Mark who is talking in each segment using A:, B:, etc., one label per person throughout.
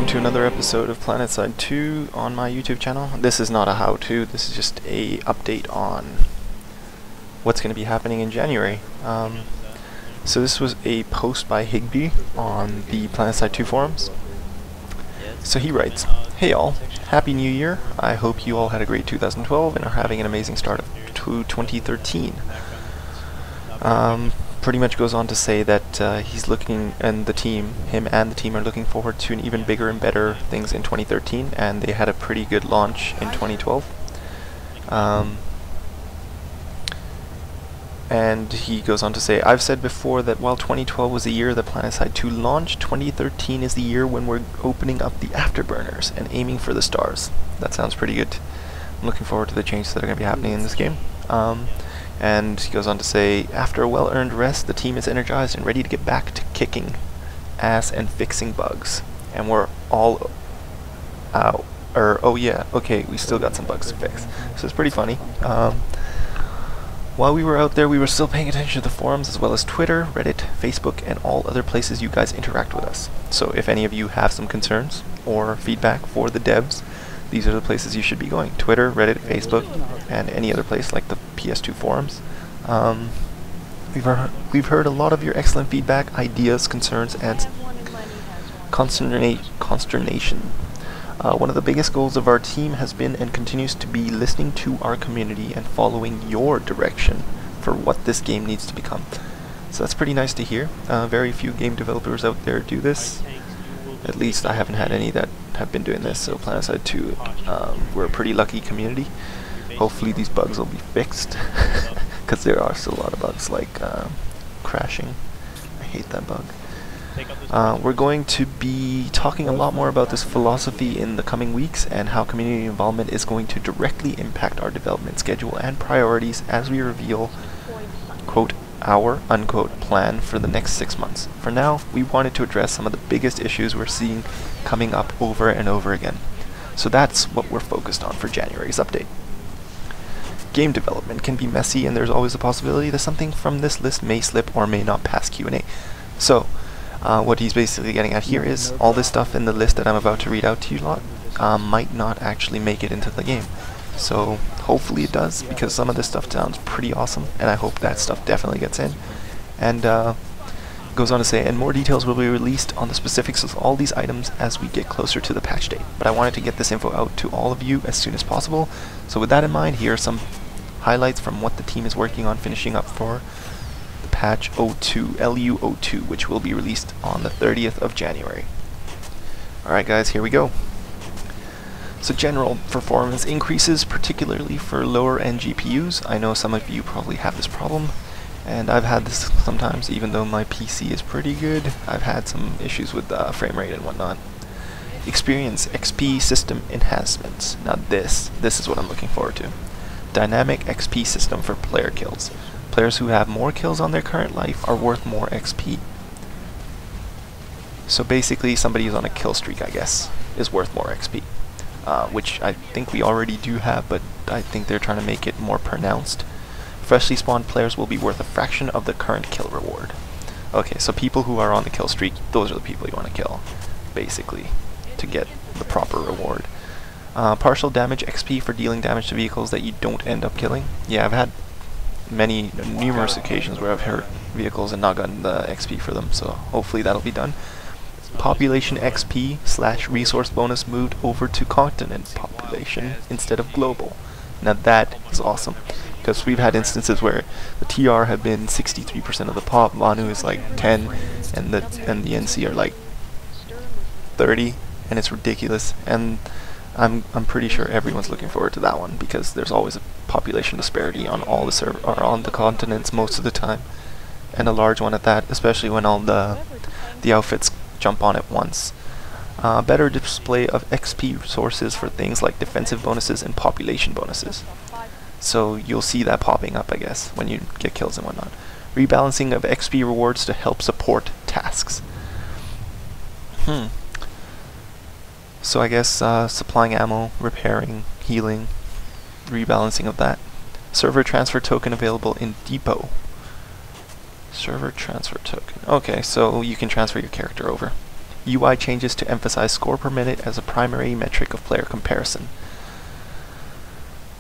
A: To another episode of Planetside 2 on my YouTube channel. This is not a how-to, this is just a update on what's going to be happening in January. So this was a post by Higby on the Planetside 2 forums. So he writes, "Hey all, Happy New Year. I hope you all had a great 2012 and are having an amazing start of 2013. Pretty much goes on to say that he's looking, and him and the team are looking forward to an even bigger and better things in 2013, and they had a pretty good launch in 2012. And he goes on to say, I've said before that while 2012 was the year that Planetside 2 launched, 2013 is the year when we're opening up the afterburners and aiming for the stars." That sounds pretty good. I'm looking forward to the changes that are going to be happening in this game. And he goes on to say, "After a well-earned rest, the team is energized and ready to get back to kicking ass and fixing bugs. And we're all oh yeah, okay, we still got some bugs to fix." So it's pretty funny. While we were out there, we were still paying attention to the forums as well as Twitter, Reddit, Facebook, and all other places you guys interact with us. So if any of you have some concerns or feedback for the devs, these are the places you should be going: Twitter, Reddit, Facebook, and any other place like the PS2 forums. We've heard a lot of your excellent feedback, ideas, concerns, and consternation. One of the biggest goals of our team has been and continues to be listening to our community and following your direction for what this game needs to become." So that's pretty nice to hear. Very few game developers out there do this. At least I haven't had any that have been doing this, so Planetside 2, we're a pretty lucky community. Hopefully these bugs will be fixed, because there are still a lot of bugs like crashing. I hate that bug. We're going to be talking a lot more about this philosophy in the coming weeks and how community involvement is going to directly impact our development schedule and priorities as we reveal, quote, our, unquote, plan for the next 6 months. For now, we wanted to address some of the biggest issues we're seeing coming up over and over again. So that's what we're focused on for January's update. Game development can be messy, and there's always a possibility that something from this list may slip or may not pass Q&A. So, what he's basically getting at here is all this stuff in the list that I'm about to read out to you lot might not actually make it into the game. So hopefully it does, because some of this stuff sounds pretty awesome, and I hope that stuff definitely gets in. And goes on to say, and more details will be released on the specifics of all these items as we get closer to the patch date. But I wanted to get this info out to all of you as soon as possible. So with that in mind, here are some highlights from what the team is working on finishing up for the patch 02, LU02, which will be released on the 30th of January. Alright guys, here we go. So general performance increases, particularly for lower end GPUs. I know some of you probably have this problem, and I've had this sometimes. Even though my PC is pretty good, I've had some issues with frame rate and whatnot. Experience XP system enhancements. Now this is what I'm looking forward to. Dynamic XP system for player kills. Players who have more kills on their current life are worth more XP. So basically somebody who's on a kill streak, I guess, is worth more XP. Which I think we already do have, but I think they're trying to make it more pronounced. Freshly spawned players will be worth a fraction of the current kill reward. Okay, so people who are on the kill streak, those are the people you want to kill, basically, to get the proper reward. Partial damage XP for dealing damage to vehicles that you don't end up killing. Yeah, I've had numerous occasions where I've hurt vehicles and not gotten the XP for them, so hopefully that'll be done. Population XP / resource bonus moved over to continent population instead of global. Now that is awesome, because we've had instances where the TR have been 63% of the pop, Manu is like 10, and the NC are like 30, and it's ridiculous. And I'm pretty sure everyone's looking forward to that one, because there's always a population disparity on all the on the continents most of the time, and a large one at that, especially when all the outfits jump on at once. Better display of XP sources for things like defensive bonuses and population bonuses. So you'll see that popping up, I guess, when you get kills and whatnot. Rebalancing of XP rewards to help support tasks. So I guess supplying ammo, repairing, healing, rebalancing of that. Server transfer token available in depot. Server transfer token. Okay, so you can transfer your character over. UI changes to emphasize score per minute as a primary metric of player comparison.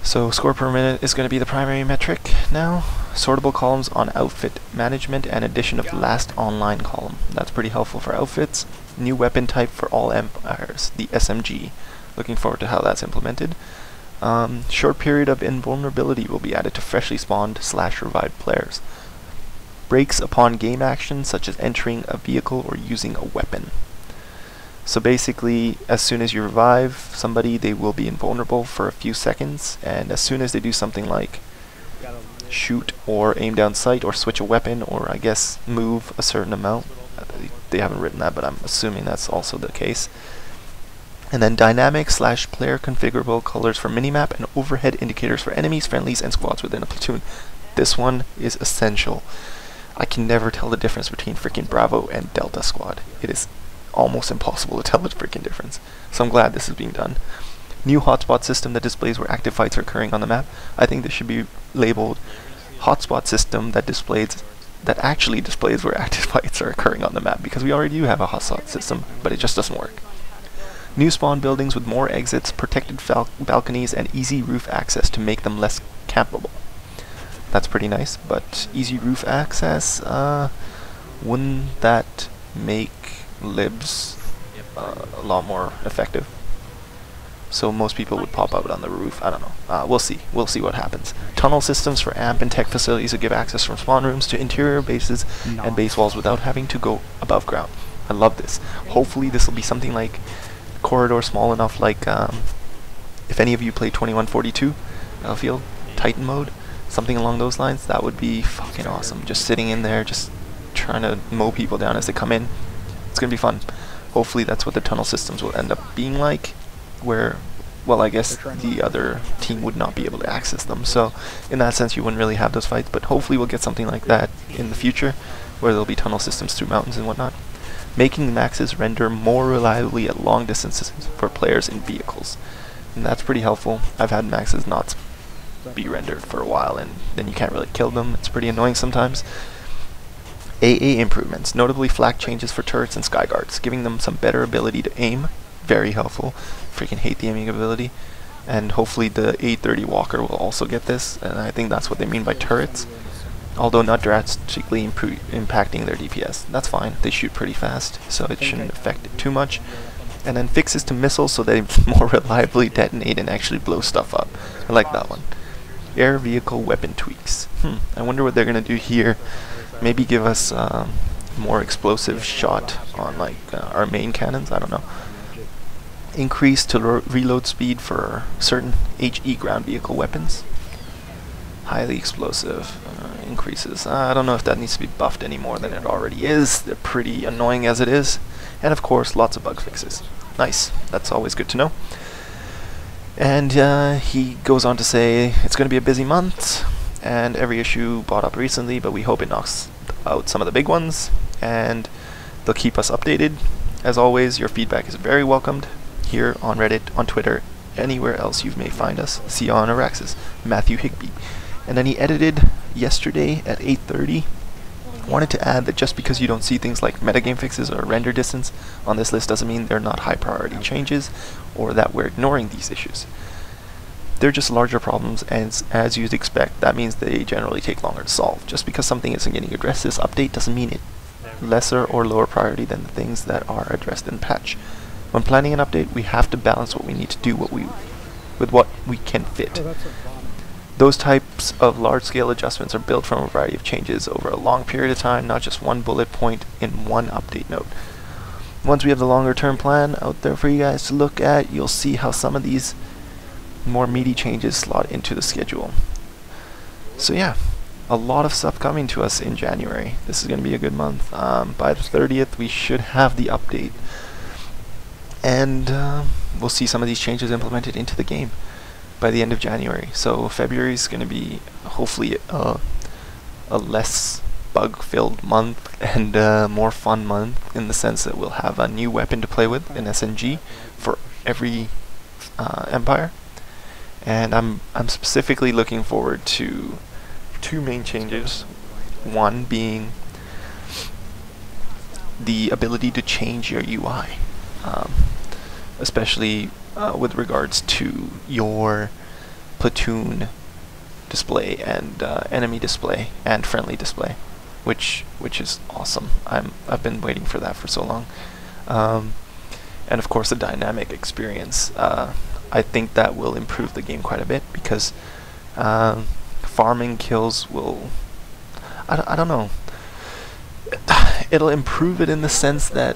A: So score per minute is going to be the primary metric now. Sortable columns on outfit management and addition of last online column. That's pretty helpful for outfits. New weapon type for all empires, the SMG. Looking forward to how that's implemented. Short period of invulnerability will be added to freshly spawned / revived players. Breaks upon game action such as entering a vehicle or using a weapon. So basically, as soon as you revive somebody, they will be invulnerable for a few seconds, and as soon as they do something like shoot or aim down sight or switch a weapon or I guess move a certain amount, they haven't written that, but I'm assuming that's also the case. And then dynamic / player configurable colors for minimap and overhead indicators for enemies, friendlies, and squads within a platoon. This one is essential. I can never tell the difference between freaking Bravo and Delta squad. It is almost impossible to tell the freaking difference. So I'm glad this is being done. New hotspot system that displays where active fights are occurring on the map. I think this should be labeled hotspot system that actually displays where active fights are occurring on the map, because we already do have a hotspot system, but it just doesn't work. New spawn buildings with more exits, protected balconies, and easy roof access to make them less campable. That's pretty nice, but easy roof access, wouldn't that make libs a lot more effective? So most people would pop out on the roof. I don't know. We'll see. We'll see what happens. Tunnel systems for amp and tech facilities that give access from spawn rooms to interior bases and base walls without having to go above ground. I love this. Hopefully this will be something like corridor small enough, like if any of you play 2142 Battlefield Titan mode, something along those lines, that would be fucking awesome. Just sitting in there, just trying to mow people down as they come in. It's gonna be fun. Hopefully that's what the tunnel systems will end up being like, where, well, I guess the other team would not be able to access them. So in that sense you wouldn't really have those fights, but hopefully we'll get something like that in the future, where there'll be tunnel systems through mountains and whatnot. Making the maxes render more reliably at long distances for players in vehicles. And that's pretty helpful. I've had maxes not be rendered for a while, and then you can't really kill them. It's pretty annoying sometimes. AA improvements, notably flak changes for turrets and skyguards, giving them some better ability to aim. Very helpful. Freaking hate the aiming ability. And hopefully the 830 Walker will also get this, and I think that's what they mean by turrets. Although not drastically impacting their DPS. That's fine, they shoot pretty fast, so it shouldn't affect it too much. And then fixes to missiles so they more reliably detonate and actually blow stuff up. I like that one. Air vehicle weapon tweaks. I wonder what they're going to do here. Maybe give us more explosive shot on like our main cannons, I don't know. Increase to reload speed for certain HE ground vehicle weapons. Highly explosive increases. I don't know if that needs to be buffed any more than it already is. They're pretty annoying as it is. And of course, lots of bug fixes. Nice. That's always good to know. And he goes on to say, it's going to be a busy month, and every issue brought up recently, but we hope it knocks out some of the big ones, and they'll keep us updated. As always, your feedback is very welcomed here on Reddit, on Twitter, anywhere else you may find us. See you on Araxis. Matthew Higbee. And then he edited yesterday at 8:30. Wanted to add that just because you don't see things like metagame fixes or render distance on this list doesn't mean they're not high priority changes or that we're ignoring these issues. They're just larger problems, and as you'd expect, that means they generally take longer to solve. Just because something isn't getting addressed this update doesn't mean it's lesser or lower priority than the things that are addressed in the patch. When planning an update, we have to balance what we need to do with what we can fit. Those types of large-scale adjustments are built from a variety of changes over a long period of time, not just one bullet point in one update note. Once we have the longer-term plan out there for you guys to look at, you'll see how some of these more meaty changes slot into the schedule. So yeah, a lot of stuff coming to us in January. This is going to be a good month. By the 30th, we should have the update. And we'll see some of these changes implemented into the game by the end of January. So February is going to be hopefully a less bug-filled month and a more fun month, in the sense that we'll have a new weapon to play with, an SNG, for every empire. And I'm specifically looking forward to two main changes. One being the ability to change your UI, especially with regards to your platoon display and enemy display and friendly display, which is awesome. I've been waiting for that for so long. And of course the dynamic experience. I think that will improve the game quite a bit, because farming kills will, I don't know, it'll improve it in the sense that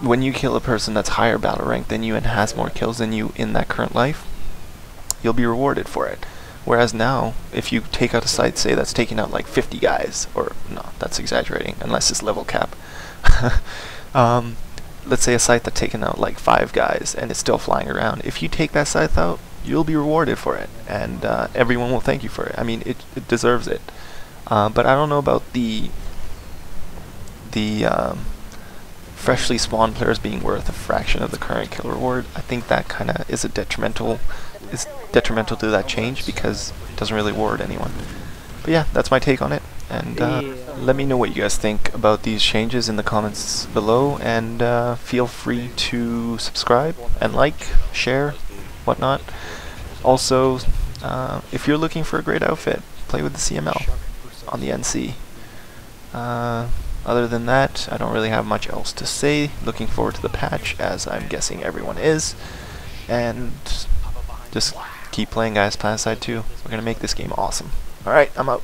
A: when you kill a person that's higher battle rank than you and has more kills than you in that current life, you'll be rewarded for it. Whereas now, if you take out a site, say, that's taking out like 50 guys, or no, that's exaggerating, unless it's level cap. Let's say a site that's taken out like 5 guys and it's still flying around. If you take that site out, you'll be rewarded for it, and everyone will thank you for it. I mean, it deserves it. But I don't know about the freshly spawned players being worth a fraction of the current kill reward. I think that kind of is detrimental to that change, because it doesn't really reward anyone. But yeah, that's my take on it, and let me know what you guys think about these changes in the comments below, and feel free to subscribe and like, share, whatnot. Also, if you're looking for a great outfit, play with the CML on the NC. Other than that, I don't really have much else to say. Looking forward to the patch, as I'm guessing everyone is. And just keep playing, guys. Planetside 2. We're going to make this game awesome. Alright, I'm out.